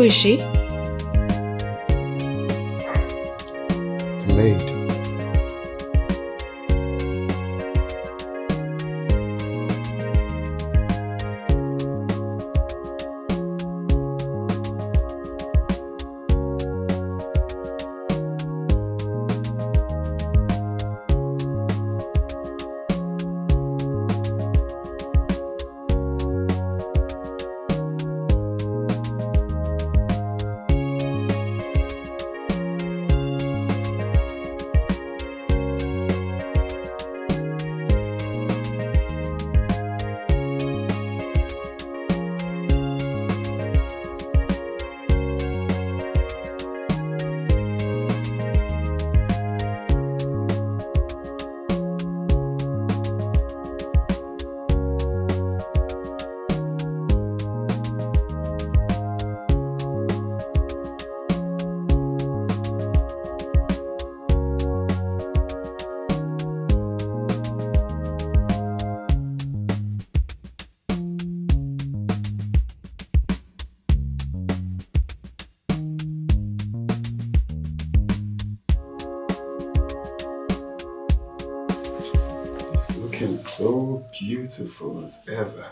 is she? Maid. Looking so beautiful as ever.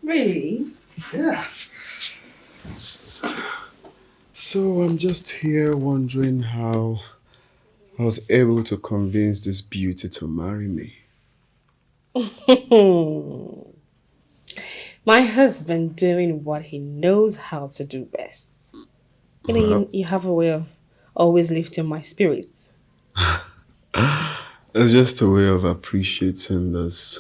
Really? Yeah. So I'm just here wondering how I was able to convince this beauty to marry me. My husband doing what he knows how to do best. You know, you have a way of always lifting my spirits. It's just a way of appreciating this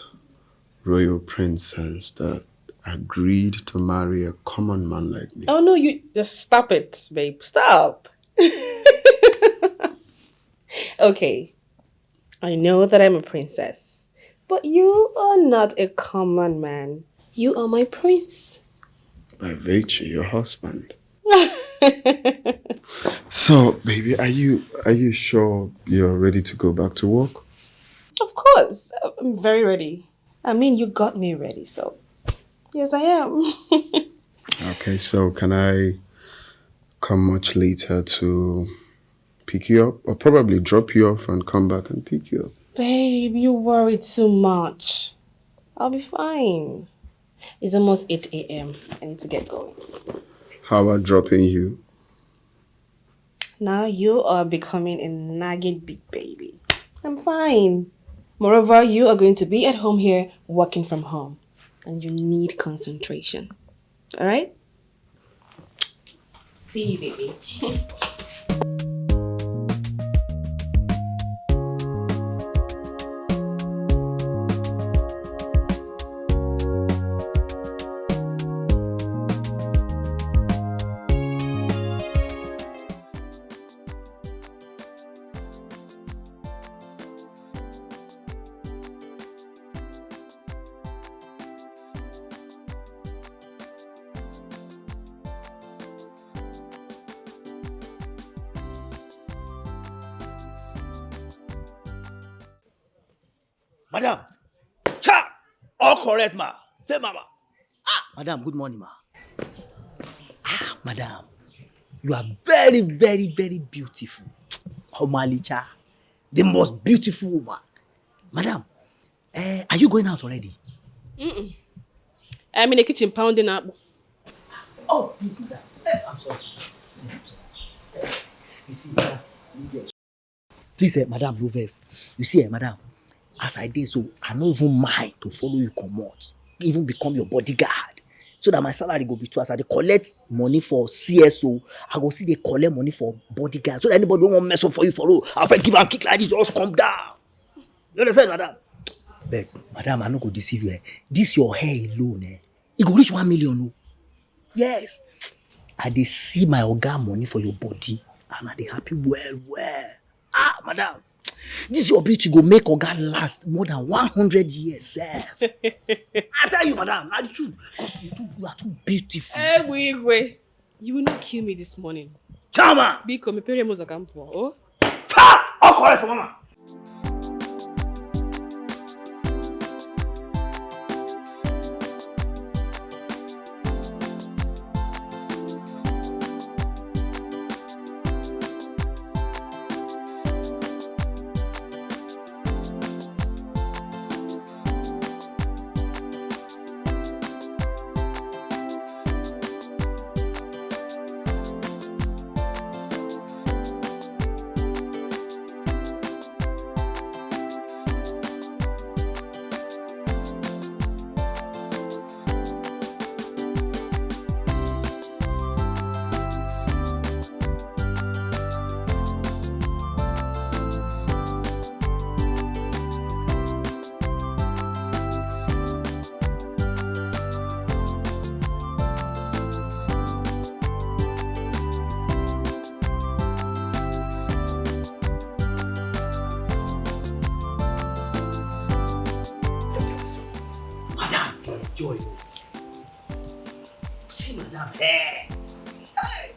royal princess that agreed to marry a common man like me. Oh no, you just stop it, babe. Stop. Okay, I know that I'm a princess, but you are not a common man. You are my prince. By virtue, your husband. So, baby, are you sure you're ready to go back to work? Of course, I'm very ready. I mean, you got me ready, so yes, I am. Okay, so can I come much later to pick you up? Or probably drop you off and come back and pick you up? Babe, you worry too much. I'll be fine. It's almost 8 a.m. I need to get going. How about dropping you? Now you are becoming a nagging big baby. I'm fine. Moreover, you are going to be at home here working from home. And you need concentration. Alright? See you, baby. Madam, cha! All correct, ma. Say, mama. Madam, good morning, ma. Madam, you are very, very, very beautiful. Omalicha, the most beautiful woman. Madam, are you going out already? I'm in the kitchen pounding up. Oh, you see that? I'm sorry. Please, I'm sorry. You see, madam, please, madam, no vex. You see, madam, as I did so, I no even mind to follow you comot, even become your bodyguard, so that my salary go be too. As I dey collect money for CSO, I go see they collect money for bodyguard, so that anybody don't want mess up for you for road. After give and kick like this, just come down. You understand, madam? But madam, I no go deceive you. This your hair alone, it go reach 1 million. No? Yes, I dey see my oga money for your body, and I dey happy well. Madam. This your beauty go make oga last more than 100 years, sir. I tell you, madam, that's the truth. Because you are too beautiful. Wait. You will not kill me this morning. Chama! Because my parents are coming. Oh? Ha! All correct for mama. joy. See, madam, hey! Hey!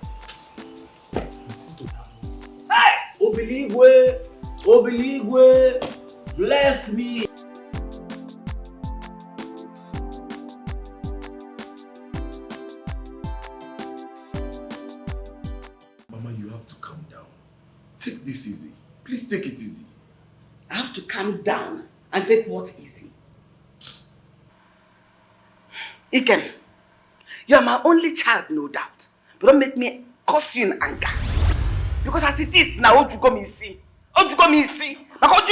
Obeligwe, bless me. Mama, you have to calm down. Take this easy. Please take it easy. I have to calm down and take what easy. Iken, you are my only child, no doubt. But don't make me curse you in anger. Because as it is now, what you come and see? What you come and see? Has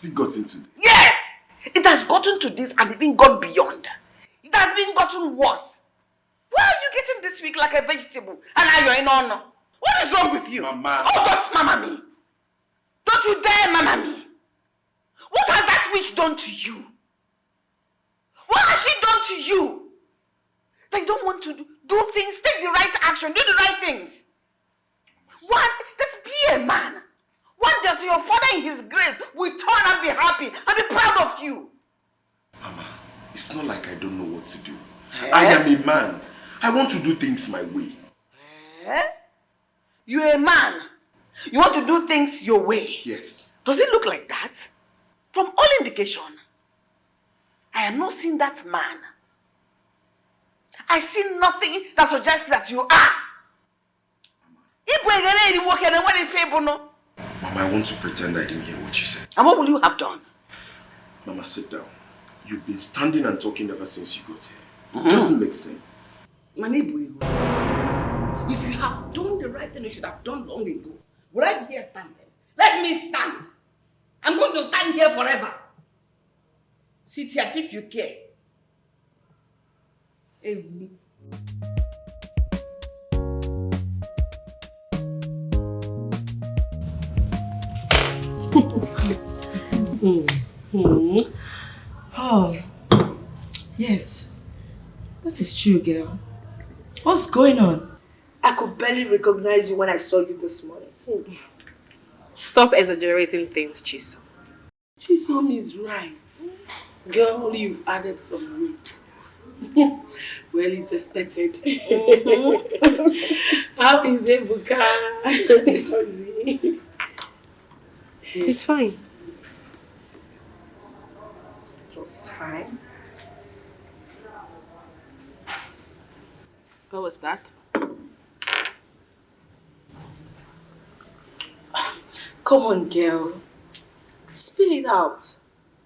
it gotten to this? Yes! It has gotten to this and even gone beyond. It has been gotten worse. Why are you getting this weak like a vegetable? And now you're in honor. What is wrong with you? Mama. Oh, don't mama me. Don't you dare mama me. What has that witch done to you? What has she done to you? That you don't want to do things, take the right action, do the right things. One, just be a man. One day to your father in his grave will turn and be happy and be proud of you. Mama, it's not like I don't know what to do. I am a man. I want to do things my way. You're a man. You want to do things your way. Yes. Does it look like that? From all indication, I am not seeing that man. I see nothing that suggests that you are. Mama, I want to pretend I didn't hear what you said. And what will you have done? Mama, sit down. You've been standing and talking ever since you got here. It doesn't make sense. If you have done the right thing, you should have done long ago. Would I be here standing? Let me stand. I'm going to stand here forever. Sit here as if you care. Oh, yes. That is true, girl. What's going on? I could barely recognize you when I saw you this morning. Stop exaggerating things, Chisom. Chisom is right. Girl, you've added some weight. Well, it's expected. How is Ebuka? How is he? He's fine. Just fine. What was that? Come on, girl. Spill it out.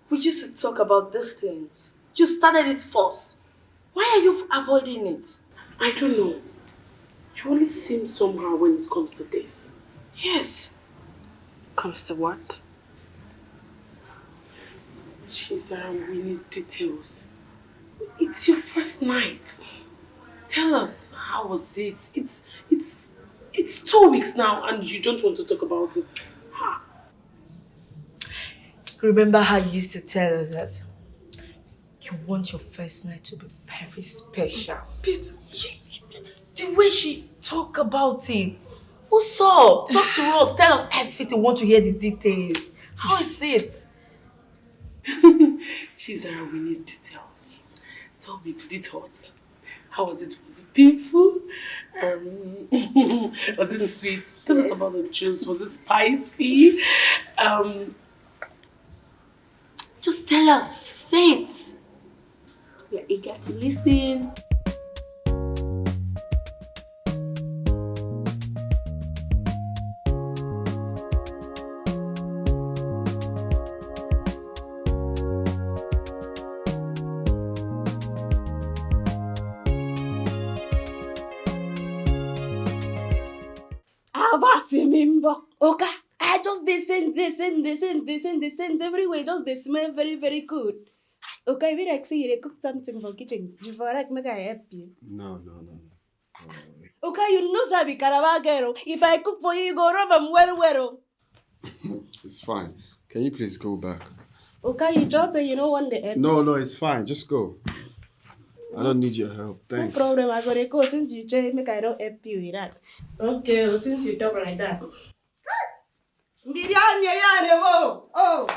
We used to talk about these things. You started it first. Why are you avoiding it? I don't know. You always seem somehow when it comes to this. Yes. Comes to what? We need details. It's your first night. Tell us, how was it? It's 2 weeks now and you don't want to talk about it. Ha. Remember how you used to tell us that you want your first night to be very special? The way she talk about it. What's up? Talk to us. Tell us everything. We want to hear the details. How is it? Chisara, we need details. Tell me, did it hurt? How was it? Was it painful? Was it sweet? Tell us about the juice. Was it spicy? Just tell us. Say it. We're eager to listen. Okay, I just they sense everywhere. Just they smell very, very good. Okay, we like say you cook something for kitchen. You for like make I help you. No. Okay, you know Sabi Caravagero. If I cook for you, you go rub them well. It's fine. Can you please go back? Okay, you just say you know one day. No, it's fine. Just go. I don't need your help. Thanks. No problem. I gotta go since you just make I don't help you with that. Okay, well, since you talk like that. Oh.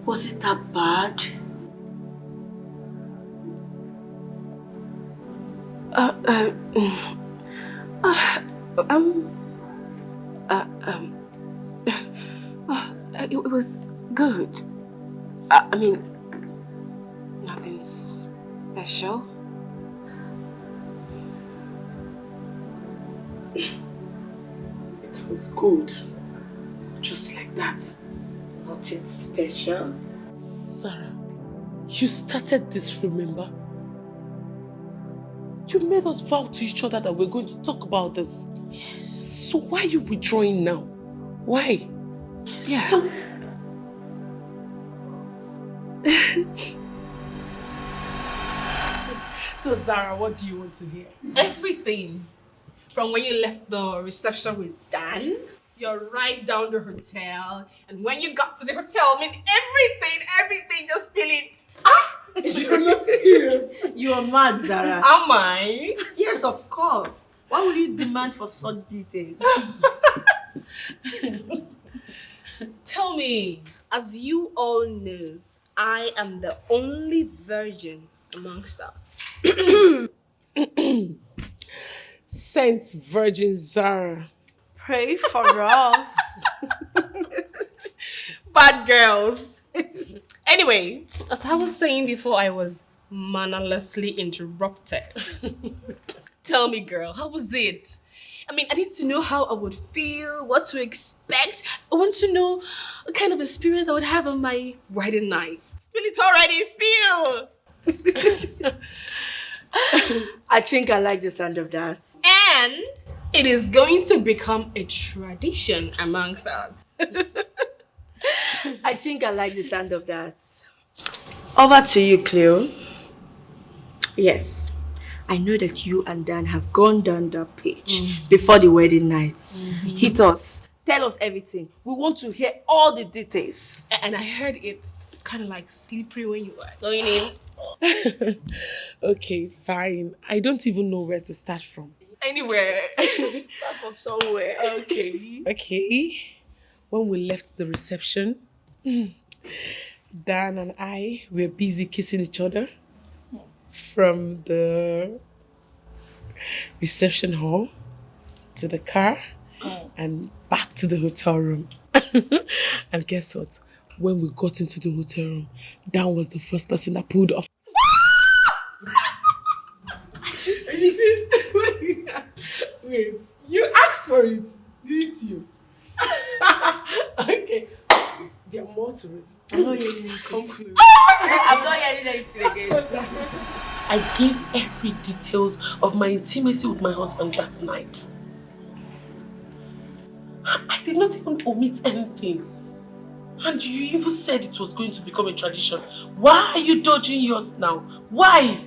Was it that bad? Uh, uh, um, it was good. I mean, nothing special. It was good. Just like that. Nothing special. Sarah, you started this, remember? You made us vow to each other that we're going to talk about this. So why are you withdrawing now? Why? Yeah. So Zara, what do you want to hear? Everything. From when you left the reception with Dan, you're right down the hotel, and when you got to the hotel, I mean everything, just spill it. You're not serious. You are mad, Zara. Am I? Yes, of course. Why would you demand for such details? Tell me, as you all know, I am the only virgin amongst us. Saint Virgin Zara. Pray for us. Bad girls. Anyway, as I was saying before, I was mannerlessly interrupted. Tell me, girl, how was it? I mean, I need to know how I would feel, what to expect. I want to know what kind of experience I would have on my wedding night. Spill it already, spill! I think I like the sound of that. And it is going to become a tradition amongst us. I think I like the sound of that. Over to you, Cleo. Yes, I know that you and Dan have gone down that page before the wedding night. Hit us. Tell us everything. We want to hear all the details. And I heard it's kind of like slippery when you are going in. Okay, fine. I don't even know where to start from. Anywhere. Start from somewhere. Okay. When we left the reception, Dan and I were busy kissing each other from the reception hall to the car and back to the hotel room. And guess what? When we got into the hotel room, Dan was the first person that pulled off. Wait, you asked for it, didn't you? Okay, there are more to it. I'm not hearing it. Come close. I'm not hearing anything again. I gave every details of my intimacy with my husband that night. I did not even omit anything. And you even said it was going to become a tradition. Why are you dodging yours now? Why?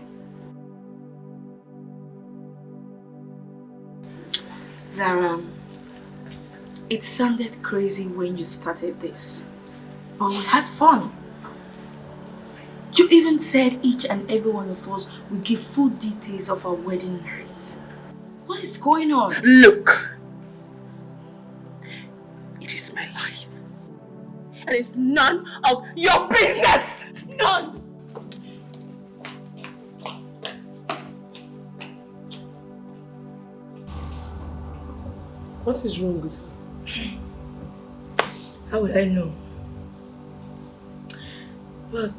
Zara, it sounded crazy when you started this, but we had fun. You even said each and every one of us will give full details of our wedding night. What is going on? Look, it is my life. And it's none of your business. None. What is wrong with her? How would I know? Well,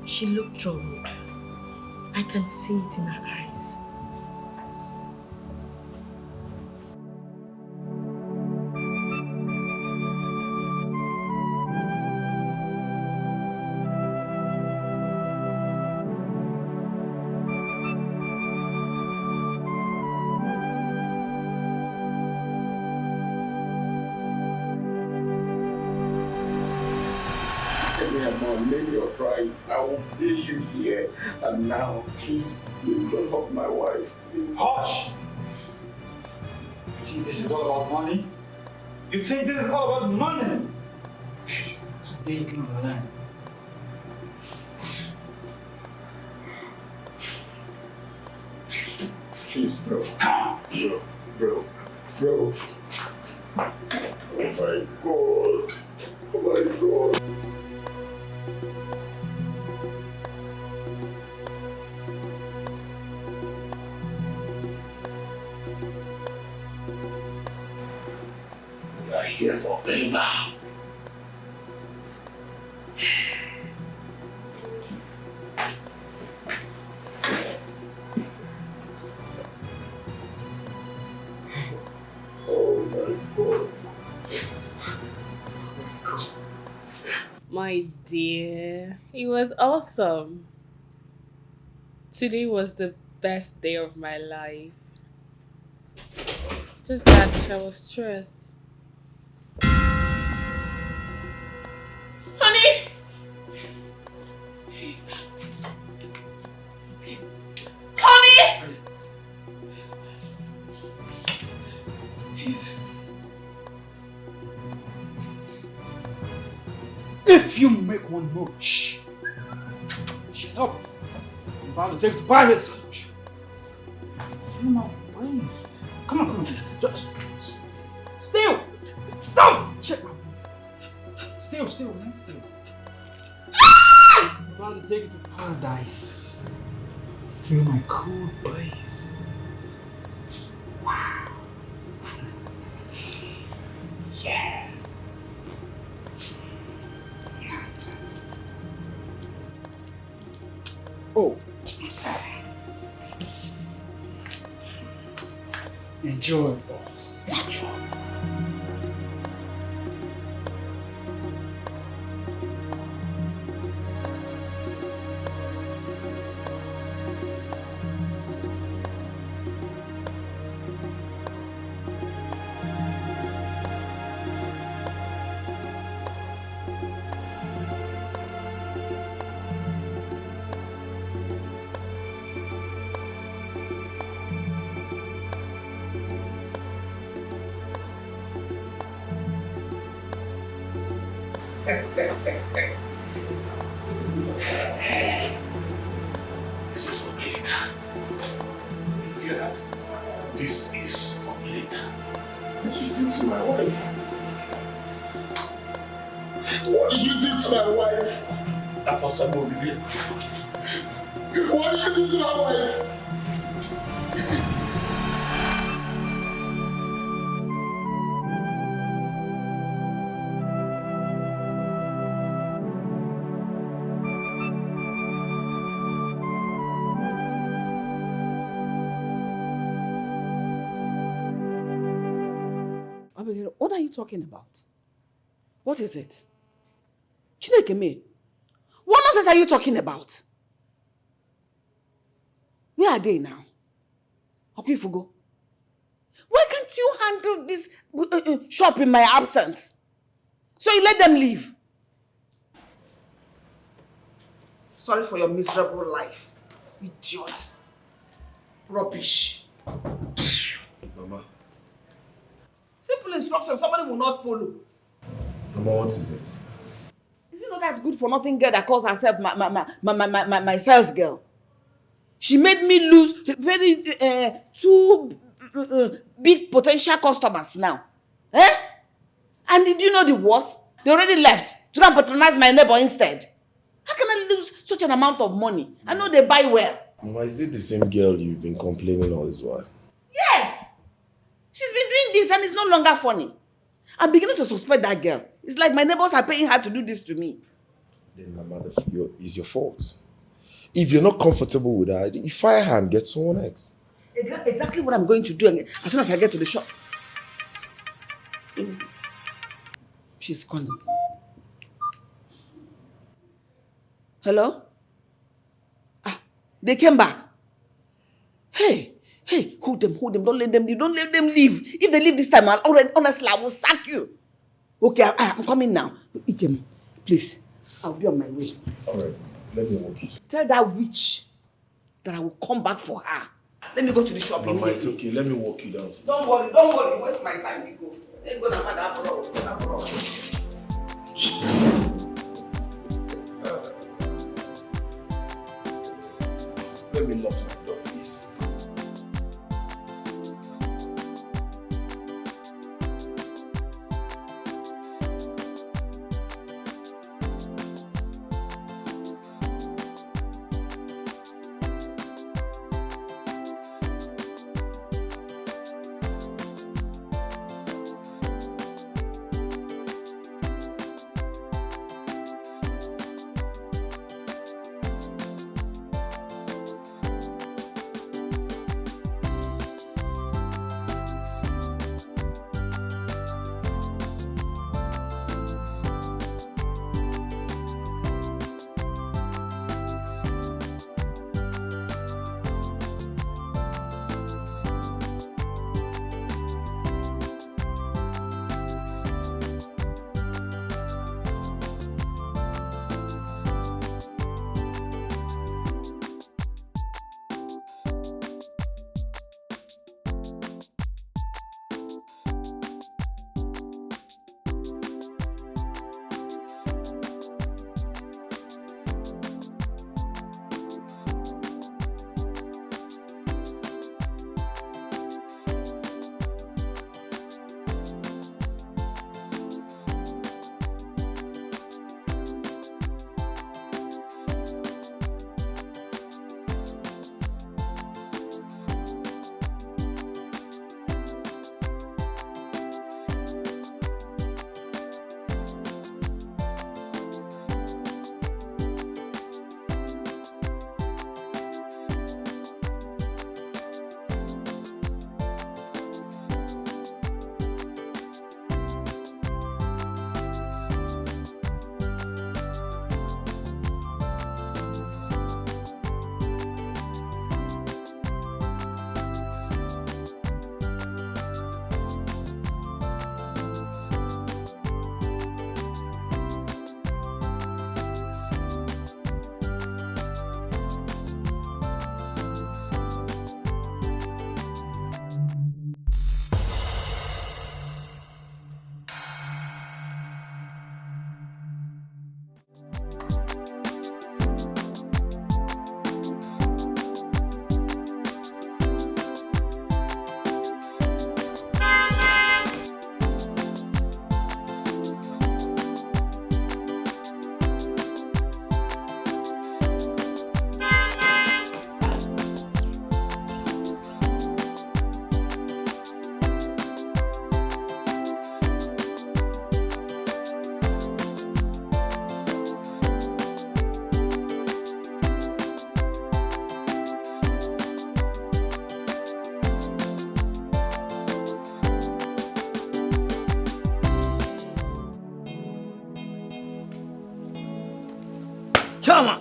she looked troubled. I can see it in her eyes. Name your price. I will pay you here and now. Please don't hurt my wife. Please. Hush! You think this is all about money? You think this is all about money? Please, today you can learn. Please, bro. Bro. Oh my God. Oh my God. We are here for payback. Oh my God. My dear, it was awesome. Today was the best day of my life. Just that I was stressed. Honey! Honey! If you make one more shut up. I'm about to take it to buy it. Feel my ways. Come on. Just still. Stop. Check my Still, man. Still. I'm about to take it to paradise. Feel my cool breeze. Wow. Yeah. Nonsense. Oh, sorry. Enjoy, boss. Enjoy. This is for Melita. You hear that? This is for Melita. What did you do to my wife? What did you do to my wife? That was some of you. What did you do to my wife? What are you talking about? What is it? Chineke me. What nonsense are you talking about? Where are they now? Okifugo. Why can't you handle this shop in my absence? So you let them leave. Sorry for your miserable life. Idiot. Rubbish. Mama. Simple instruction, somebody will not follow. Mama, what is it? Is it not that good for nothing girl that calls herself my sales girl? She made me lose very two big potential customers now. Eh? And did you know the worst? They already left to go and patronize my neighbor instead. How can I lose such an amount of money? I know they buy well. Mama, is it the same girl you've been complaining all this while? Yes! She's been doing this and it's no longer funny. I'm beginning to suspect that girl. It's like my neighbors are paying her to do this to me. Then, Mama, it's your fault. If you're not comfortable with her, you fire her and get someone else. Exactly what I'm going to do as soon as I get to the shop. She's calling. Hello? Ah, they came back. Hey, hold them. Don't let them leave. If they leave this time, honestly, I will sack you. Okay, I'm coming now. Ijem, please, I'll be on my way. All right, let me walk you. Tell that witch that I will come back for her. Let me go to the shop. Mama, it's okay. Let me walk you down. Don't worry. Waste my time. We go. Let's go to my Let me lock my door, please. Chama!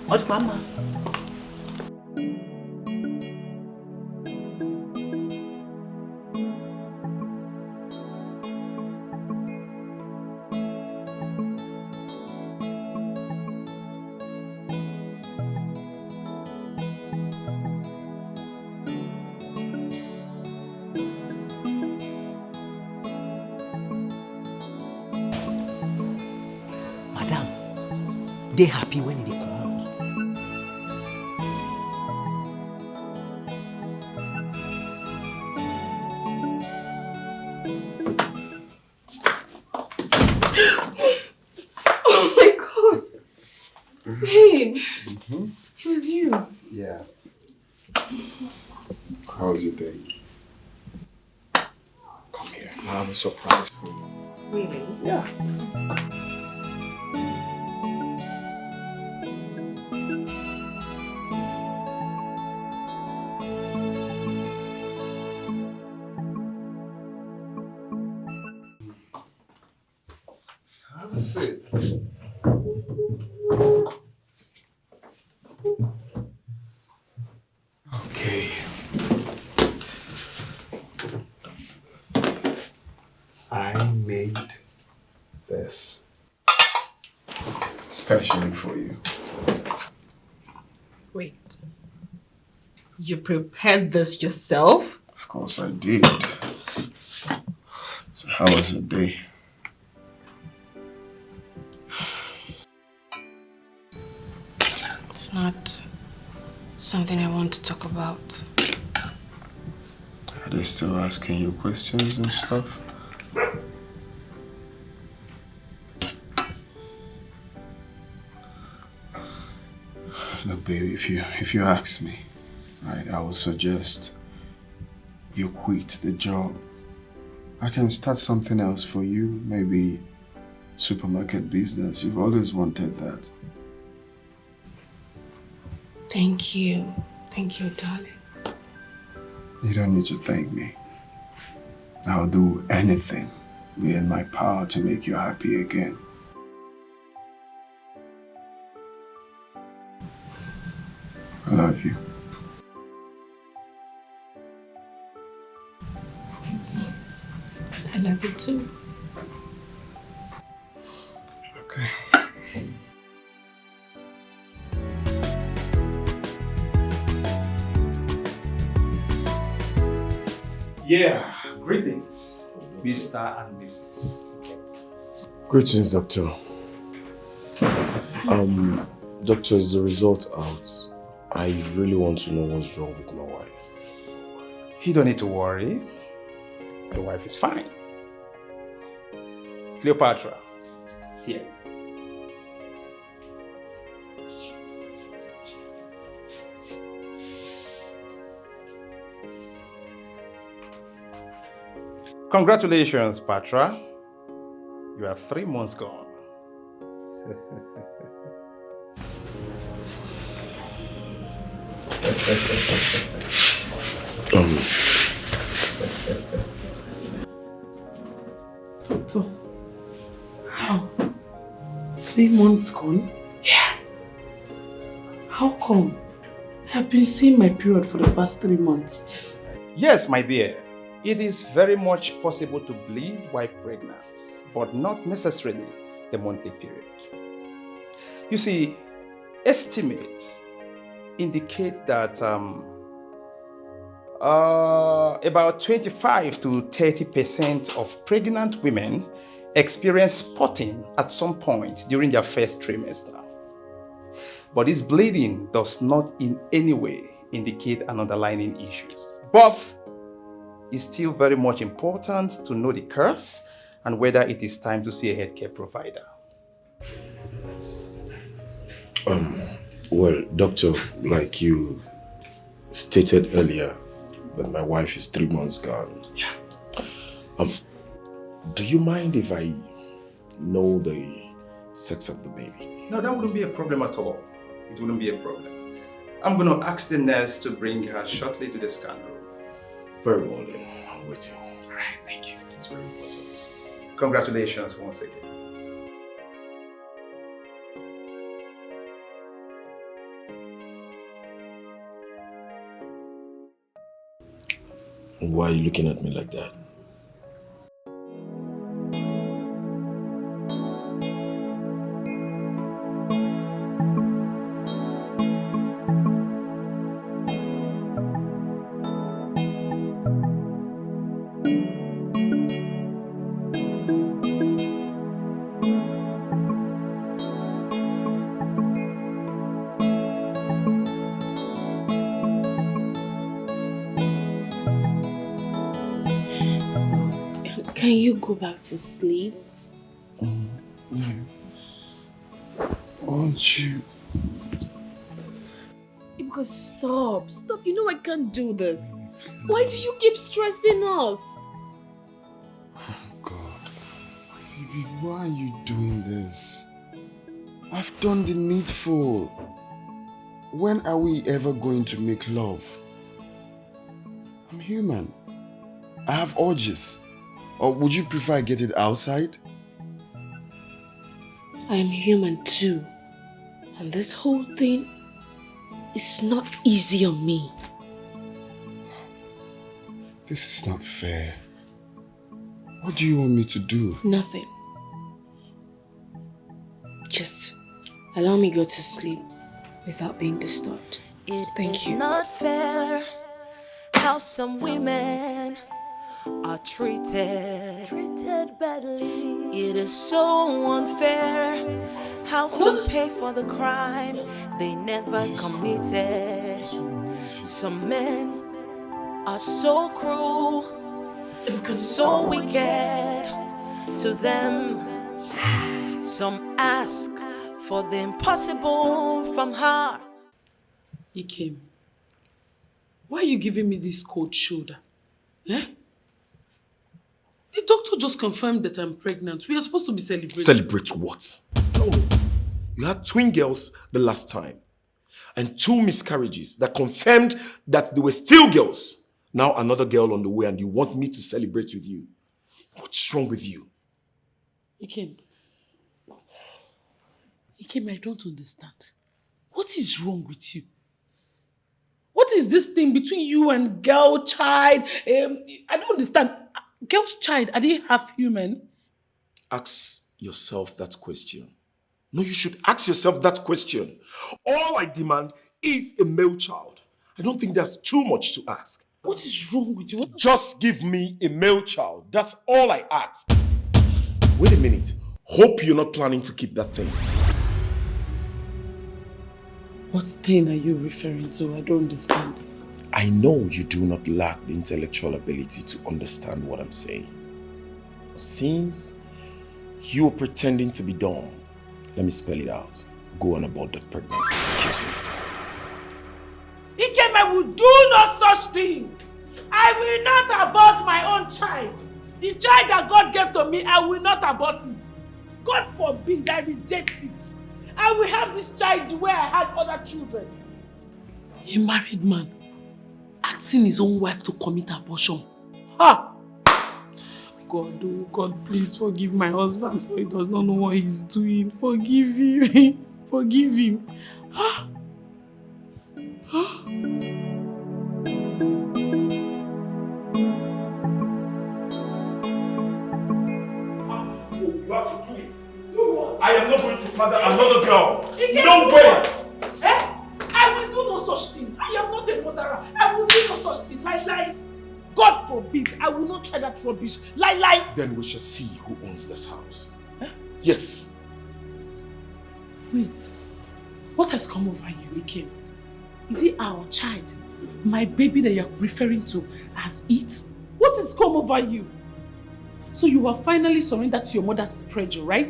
What, Mama? They happy when they come out. Oh my God. Babe. It was you. Yeah. How was your day? Come here. I have a surprise for you. Really? Yeah. Have a seat. Okay. I made this especially for you. Wait. You prepared this yourself? Of course I did. So how was your day? It's not something I want to talk about. Are they still asking you questions and stuff? Look, baby, if you ask me, right, I would suggest you quit the job. I can start something else for you, maybe supermarket business. You've always wanted that. Thank you. Thank you, darling. You don't need to thank me. I'll do anything within my power to make you happy again. I love you. I love you too. Okay. Yeah, greetings, Mr. and Mrs. Greetings, Doctor. Doctor, is the result out? I really want to know what's wrong with my wife. You don't need to worry. Your wife is fine. Cleopatra, here. Congratulations, Patra. You are 3 months gone. Doctor, how? 3 months gone? Yeah. How come? I've been seeing my period for the past 3 months. Yes, my dear. It is very much possible to bleed while pregnant, but not necessarily the monthly period. You see, estimates indicate that about 25 to 30% of pregnant women experience spotting at some point during their first trimester. But this bleeding does not in any way indicate an underlying issues. But it's still very much important to know the cause and whether it is time to see a healthcare provider. Well, doctor, like you stated earlier, that my wife is 3 months gone. Yeah. Do you mind if I know the sex of the baby? No, that wouldn't be a problem at all. It wouldn't be a problem. I'm going to ask the nurse to bring her shortly to the scan room. Very well then. I'm waiting. Alright, thank you. It's very important. Congratulations once again. Why are you looking at me like that? Can you go back to sleep? Yeah. Won't you? Because stop. You know I can't do this. Why do you keep stressing us? God. Baby, why are you doing this? I've done the needful. When are we ever going to make love? I'm human. I have urges. Or would you prefer I get it outside? I am human too. And this whole thing is not easy on me. This is not fair. What do you want me to do? Nothing. Just allow me go to sleep without being disturbed. Thank you. It's not fair how some women are treated badly. It is so unfair how some pay for the crime they never committed. Some men are so cruel, so wicked to them. Some ask for the impossible from her. Ikem, why are you giving me this cold shoulder? Eh? The doctor just confirmed that I'm pregnant. We are supposed to be celebrating. Celebrate what? Tell me. You had twin girls the last time. And 2 miscarriages that confirmed that they were still girls. Now another girl on the way and you want me to celebrate with you. What's wrong with you? Ikem, I don't understand. What is wrong with you? What is this thing between you and girl child? I don't understand. Girl's child, are they half human? Ask yourself that question. No, you should ask yourself that question. All I demand is a male child. I don't think there's too much to ask. What is wrong with you? Just give me a male child. That's all I ask. Wait a minute. Hope you're not planning to keep that thing. What thing are you referring to? I don't understand. I know you do not lack the intellectual ability to understand what I'm saying. Seems you are pretending to be dumb. Let me spell it out. Go on about that pregnancy. Excuse me. Ikem, I will do no such thing. I will not abort my own child. The child that God gave to me, I will not abort it. God forbid I reject it. I will have this child the way I had other children. A married man asking his own wife to commit abortion. Ha! God, oh God, please forgive my husband for he does not know what he's doing. Forgive him. Forgive him. Ha! Ha! You have to do it. Do what? I am not going to father another girl. No way! Eh? I will do no such thing. I am not a murderer. I will do no such thing. Lie. God forbid. I will not try that rubbish. Lie. Then we shall see who owns this house. Eh? Yes. Wait. What has come over you, Ikem? Is it our child? My baby that you're referring to as it? What has come over you? So you have finally surrendered to your mother's pressure, right?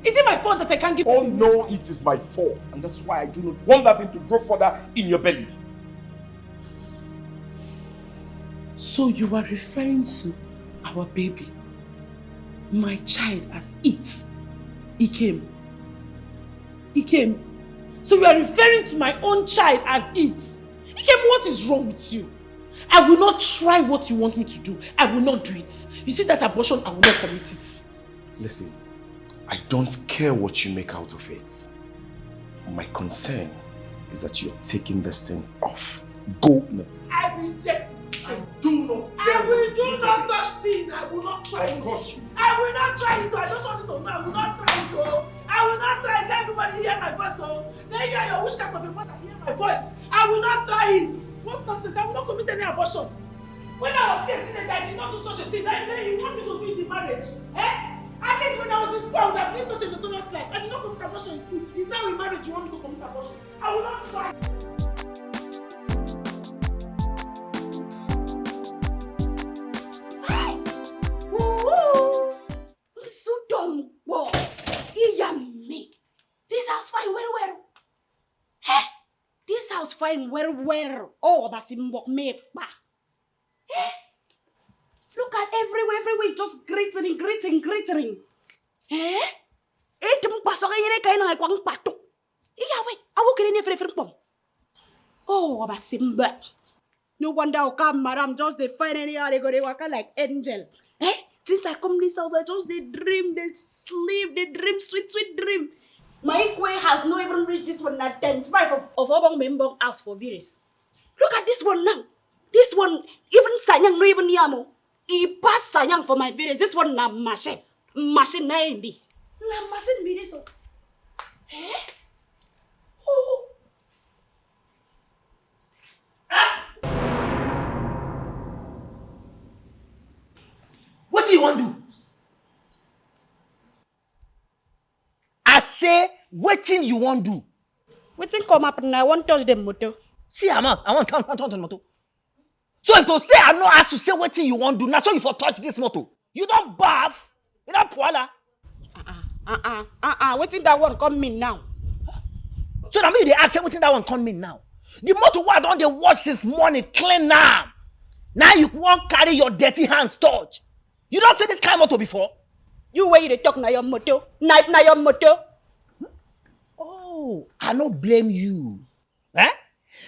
Is it my fault that I can't give Oh no, it is my fault. And that's why I do not want that thing to grow further in your belly. So you are referring to our baby, my child as it, Ikem. So you are referring to my own child as it. Ikem, what is wrong with you? I will not try what you want me to do. I will not do it. You see that abortion, I will not commit it. Listen, I don't care what you make out of it. My concern is that you're taking this thing off. Go now. I reject it. I do not I will do no such thing. I will not try it. curse you. I will not try it. I just want you to know I will not try it. Oh. I will not try it. Let everybody hear my voice. Oh. Then hear your witchcraft of your mother. Hear my voice. I will not try it. What nonsense? I will not commit any abortion. When I was still a teenager, I did not do such a thing. Then you want me to do it in marriage? Eh? At least when I was in school, I would have lived such a notorious life. I did not commit abortion in school. It's now in marriage you want me to commit abortion. I will not try. So dumb. Whoa. Me. This house fine well. Hey, this house fine well. Oh, that's in me. Hey, look at everywhere, just glittering. Eh? Oh, Basimba. No wonder how come, madam, just they find any how they go, they work like angel. Eh? Since I come this house, I just they dream, they sleep, they dream, sweet dream. My way has not even reached this one at 10 of Obong Membong house for virus. Look at this one now. This one, even Sanyang no even yamo. He passed Sanyang for my virus. This one na machine. Machine na hindi. Na machine me this one. Eh? Oh. What do you want to do? I say, what thing you want to do? Waiting come up and I won't touch the motor. See, I want to touch the motor. So if to say I not ask to say what thing you want to do, now so you for touch this motor. You don't bath. You don't poila. Waiting that one come in now. So that means they ask everything that one come in now. The motor what don't they wash since morning clean now. Now you won't carry your dirty hands touch. You don't see this kind of motor before? You where you talk na your motor. Na your motor. Oh, I no blame you. Eh?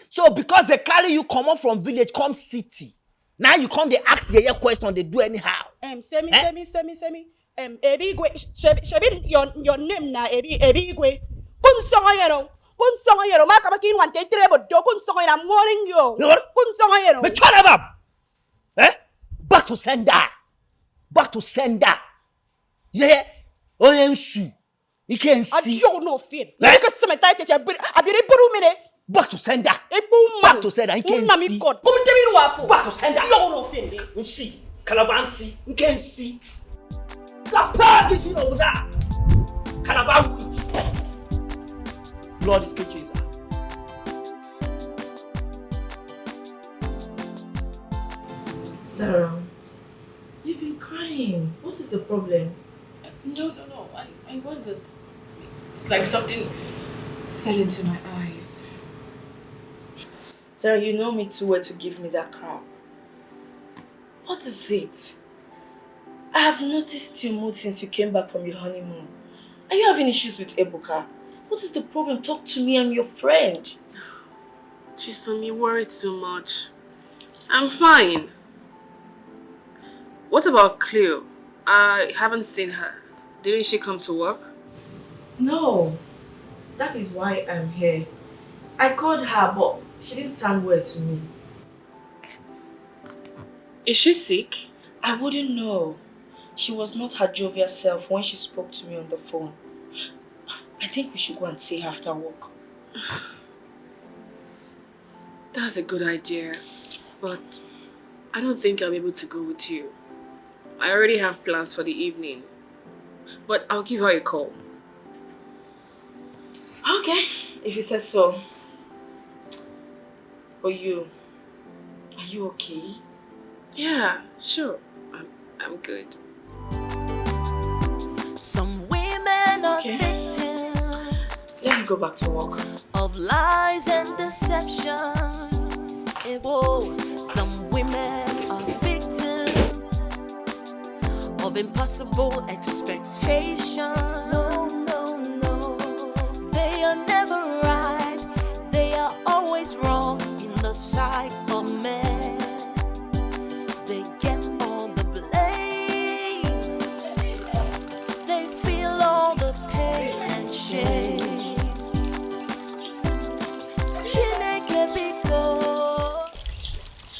So because they carry you come up from village, come city. Now you come they ask your question, they do anyhow. Semi. Ebi Gwe, shebi your name na Ebi Gwe. Kun songo yero. Ma kabaki one day trebo do kun songo yero. I'm warning you. Kun songo yero. But shut up. Eh? Back to sender. Yeah. Oyensu. You can see. Adio no fear. Because some tight I be puru mine. Back to sender. Back to sender. You can see. Come tell me no Back to sender. You no fear. You see. Calabansi. You can see. Lapad is in over there. Calabar witch. Lord is good Jesus. Sarah, you've been crying. What is the problem? No. I wasn't. It's like something fell into my eyes. Sarah, you know me too well to give me that crap. What is it? I have noticed your mood since you came back from your honeymoon. Are you having issues with Ebuka? What is the problem? Talk to me, I'm your friend. Chisom, you worry too much. I'm fine. What about Cleo? I haven't seen her. Didn't she come to work? No. That is why I'm here. I called her, but she didn't sound well to me. Is she sick? I wouldn't know. She was not her jovial self when she spoke to me on the phone. I think we should go and see her after work. That's a good idea, but I don't think I'll be able to go with you. I already have plans for the evening, but I'll give her a call. Okay, if you said so. But you, are you okay? Yeah, sure. I'm good. Some women are Okay. victims Let me go back to work. of lies and deception. Whoa. Some women are victims of impossible expectations. No. They are never right. They are always wrong in the sight of men.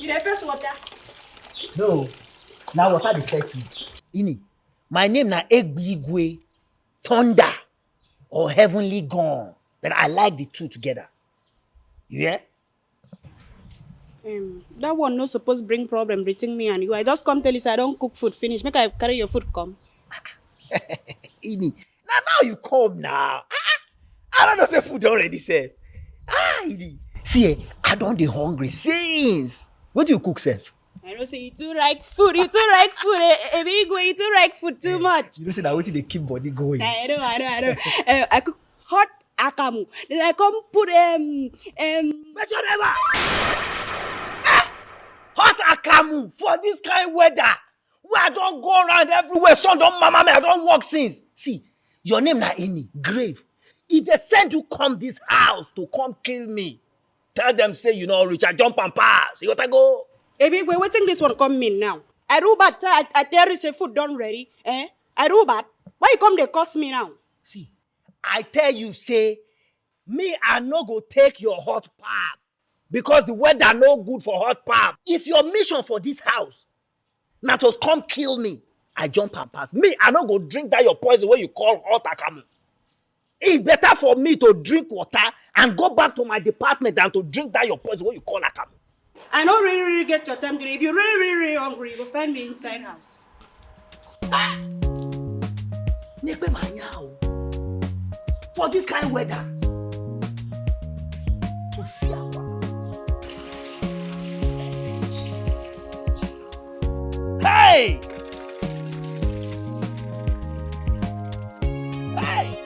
You dey fetch water? No. Now what are the fetch you? Ini, my name na Egbigwe, Thunder, or Heavenly Gone. But I like the two together. You hear? That one no supposed bring problem between me and you. I just come tell you say I don't cook food finish. Make I carry your food come. Ini, now you come now. I don't know say food already said. Ini. See, I don't dey hungry since. What do you cook, Seth? I don't say you too like food. You too like food. Ebigwe, you too like food too much. You know say that wetin dey keep body going. I know. I cook hot akamu. Then I come put Hot akamu for this kind weather. Where I don't go around everywhere. Sun don't mama me. I don't walk since. See, your name na Ini, grave. If they send you come this house to come kill me, tell them say you know rich. I jump and pass. You gotta go. Ebigwe, waiting this one come in now. I do bad. I tell you say food done ready. I do bad. Why you come they cost me now? See, I tell you say, me I no go take your hot pap because the weather no good for hot pap. If your mission for this house na to come kill me, I jump and pass. Me I no go drink that your poison wey you call hot akamu. It's better for me to drink water and go back to my department than to drink that your poison wey you call akamu. I don't really get your time today. If you're really hungry, you will find me inside house. Nekpe manya o. For this kind of weather. To fear. Hey! Hey!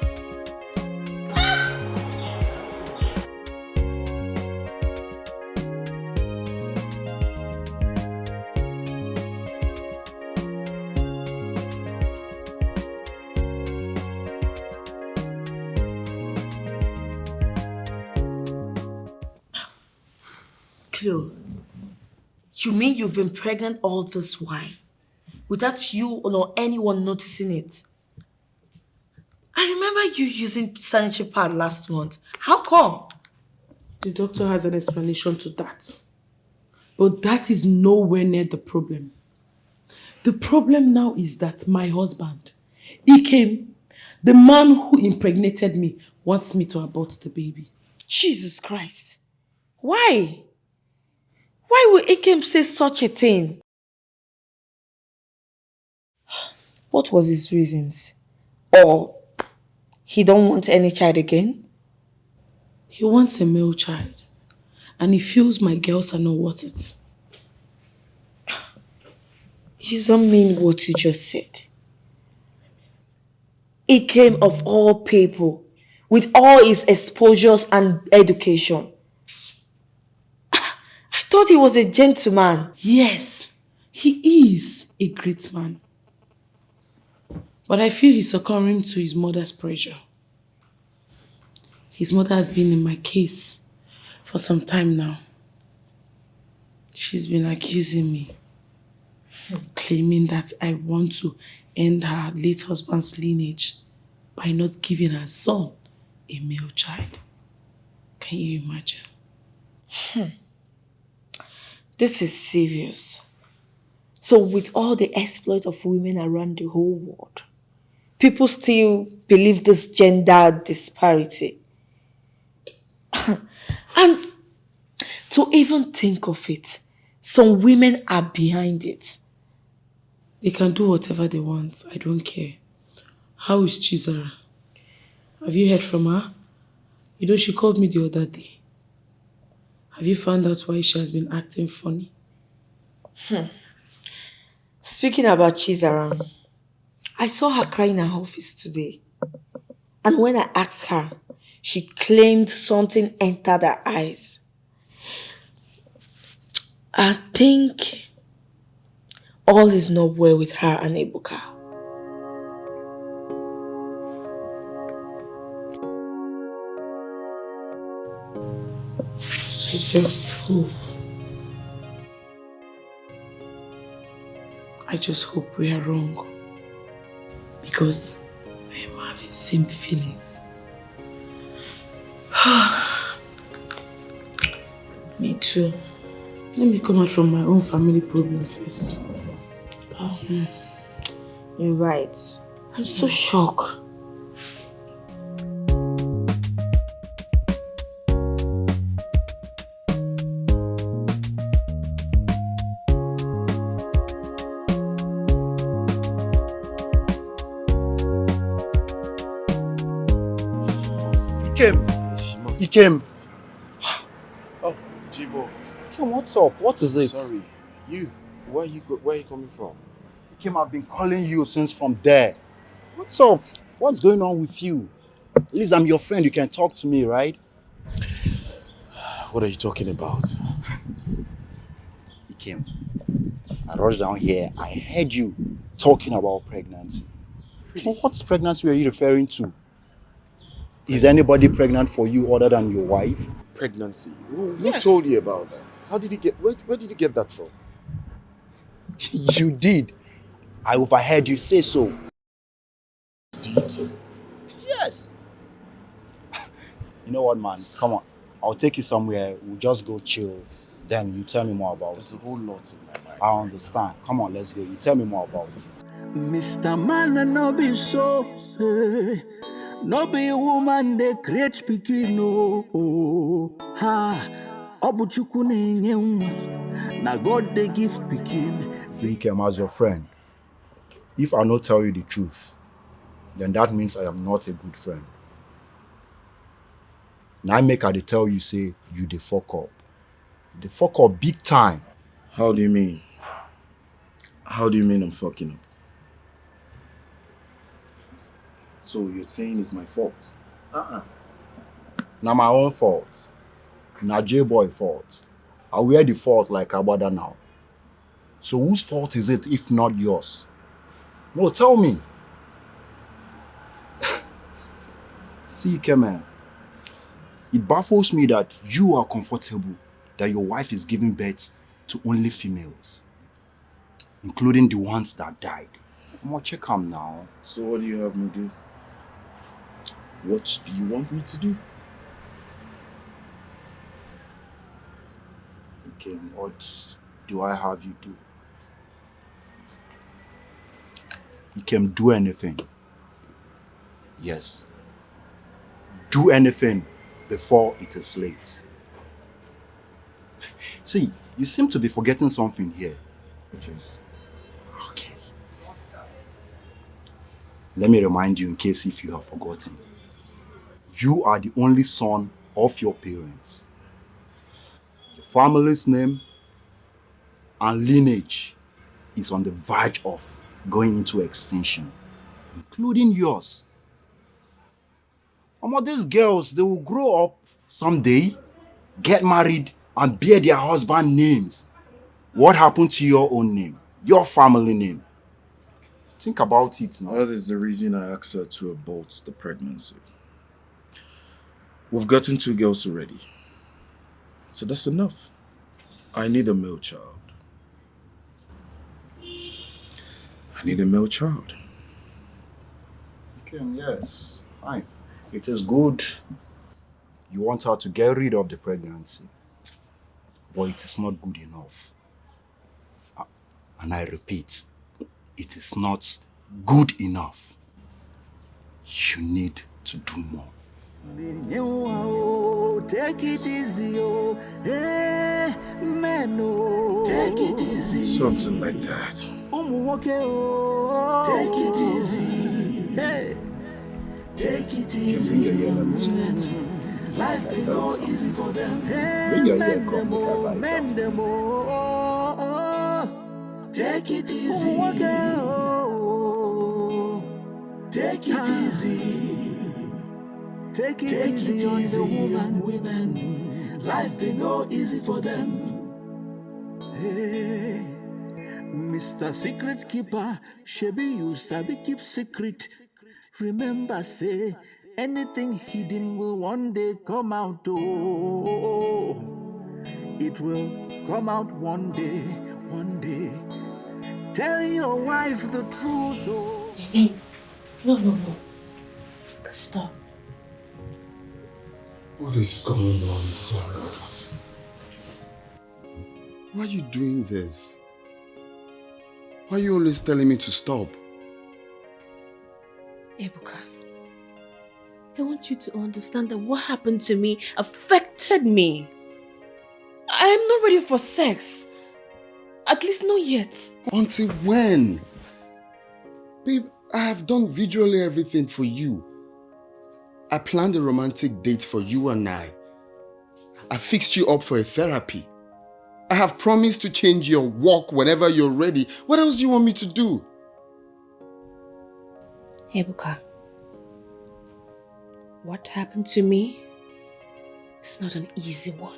Cleo, you mean you've been pregnant all this while without you or anyone noticing it? I remember you using sanitary pad last month. How come? The doctor has an explanation to that. But that is nowhere near the problem. The problem now is that my husband, Ikem, the man who impregnated me, wants me to abort the baby. Jesus Christ. Why? Why would Ikem say such a thing? What was his reasons? Or he don't want any child again? He wants a male child. And he feels my girls are not worth it. You don't mean what you just said. Ikem of all people, with all his exposures and education. I thought he was a gentleman. Yes, he is a great man. But I feel he's succumbing to his mother's pressure. His mother has been in my case for some time now. She's been accusing me, claiming that I want to end her late husband's lineage by not giving her son a male child. Can you imagine? This is serious. So with all the exploit of women around the whole world, people still believe this gender disparity. And to even think of it, some women are behind it. They can do whatever they want. I don't care. How is Chizara? Have you heard from her? You know, she called me the other day. Have you found out why she has been acting funny? Speaking about Chizara, I saw her crying in her office today. And when I asked her, she claimed something entered her eyes. I think all is not well with her and Ebuka. I just hope we are wrong. Because I am having same feelings. Me too. Let me come out from my own family problem first. You're right. I'm so shocked. He came. Oh, Jibo. Kim, what's up? What is it? Sorry. Where are you coming from? Kim, I've been calling you since from there. What's up? What's going on with you? At least I'm your friend. You can talk to me, right? What are you talking about? He came. I rushed down here. I heard you talking about pregnancy. Well, what pregnancy are you referring to? Is anybody pregnant for you other than your wife? Pregnancy? Who told you about that? How did you get, where did you get that from? You did. I overheard you say so. Did? Yes. You know what, man? Come on. I'll take you somewhere. We'll just go chill. Then you tell me more about There's it. a whole lot in my mind. I understand. Come on, let's go. You tell me more about it. Mr. Man no be so, no be woman they create pikin no. Ha, obuchuku na-enye nwa, na God they give pikin. See, Ikem, as your friend, if I not tell you the truth, then that means I am not a good friend. Now I make her dey tell you say you dey fuck up. Dey fuck up big time. How do you mean? How do you mean I'm fucking up? So you're saying it's my fault? Now my own fault. Now J-boy fault. I wear the fault like Abada now. So whose fault is it if not yours? No, tell me. See, Kemen, it baffles me that you are comfortable that your wife is giving birth to only females, including the ones that died. I'm gonna check them now. So what do you have me do? What do you want me to do? Okay, what do I have you do? You can do anything. Yes. Do anything before it is late. See, you seem to be forgetting something here. Which is? Okay. Let me remind you in case if you have forgotten. You are the only son of your parents. Your family's name and lineage is on the verge of going into extinction, including yours. These girls, they will grow up someday, get married, and bear their husband names. What happened to your own name? Your family name? Think about it now. That is the reason I asked her to abort the pregnancy. We've gotten 2 girls already. So that's enough. I need a male child. I need a male child. Okay, yes, fine. It is good. You want her to get rid of the pregnancy. But it is not good enough. And I repeat, it is not good enough. You need to do more. Take it easy, oh, hey, man, oh. Take it easy. Something like that. Take it easy. Hey. Take it easy. Life is not easy for them. Hey, mend them all. Take it easy. Take it easy. Take it easy on the women. Life is not easy for them. Hey, Mr. Secret Keeper, Shebi you sabi keep secret. Remember, say, anything hidden will one day come out. Oh, it will come out one day, one day. Tell your wife the truth. Oh. No. Stop. What is going on, Sarah? Why are you doing this? Why are you always telling me to stop? Ebuka, I want you to understand that what happened to me affected me. I am not ready for sex. At least not yet. Until when? Babe, I have done visually everything for you. I planned a romantic date for you and I fixed you up for a therapy. I have promised to change your walk whenever you're ready. What else do you want me to do? Ebuka, what happened to me is not an easy one.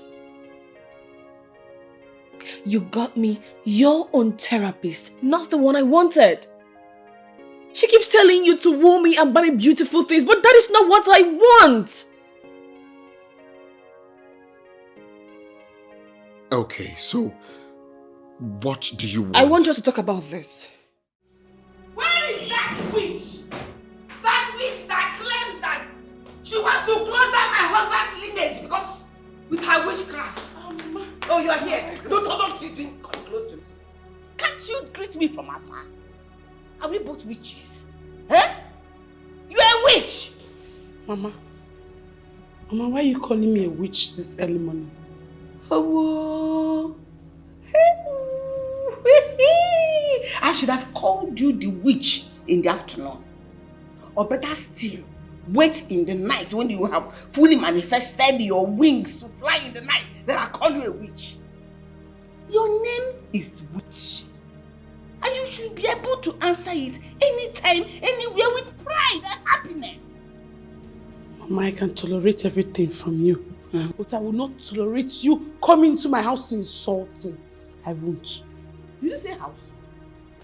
You got me your own therapist, not the one I wanted. She keeps telling you to woo me and buy me beautiful things, but that is not what I want. Okay, so what do you want? I want us to talk about this. Where is that witch? That witch that claims that she wants to close down my husband's lineage because with her witchcraft. Oh, you are here. Don't you doing? Come close to me. Can't you greet me from afar? Are we both witches? Eh? You are a witch! Mama, why are you calling me a witch this early morning? Oh, I should have called you the witch in the afternoon. Or better still, wait in the night when you have fully manifested your wings to fly in the night. Then I call you a witch. Your name is Witch. And you should be able to answer it anytime, anywhere with pride and happiness. Mama, I can tolerate everything from you. But I will not tolerate you coming to my house to insult me. I won't. Did you say house?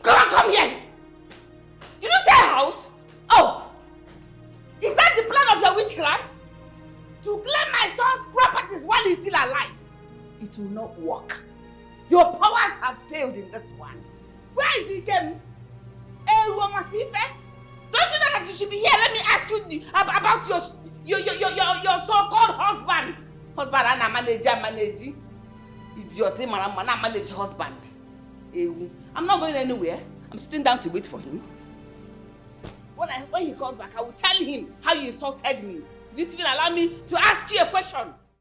Come here! You didn't say house? Oh! Is that the plan of your witchcraft? To claim my son's properties while he's still alive? It will not work. Your powers have failed in this one. Where is he came? Don't you know that you should be here? Let me ask you about your so-called husband. Husband, and managing. Idiot, man, manage husband. I'm not going anywhere. I'm sitting down to wait for him. When he comes back, I will tell him how you insulted me. You didn't even allow me to ask you a question.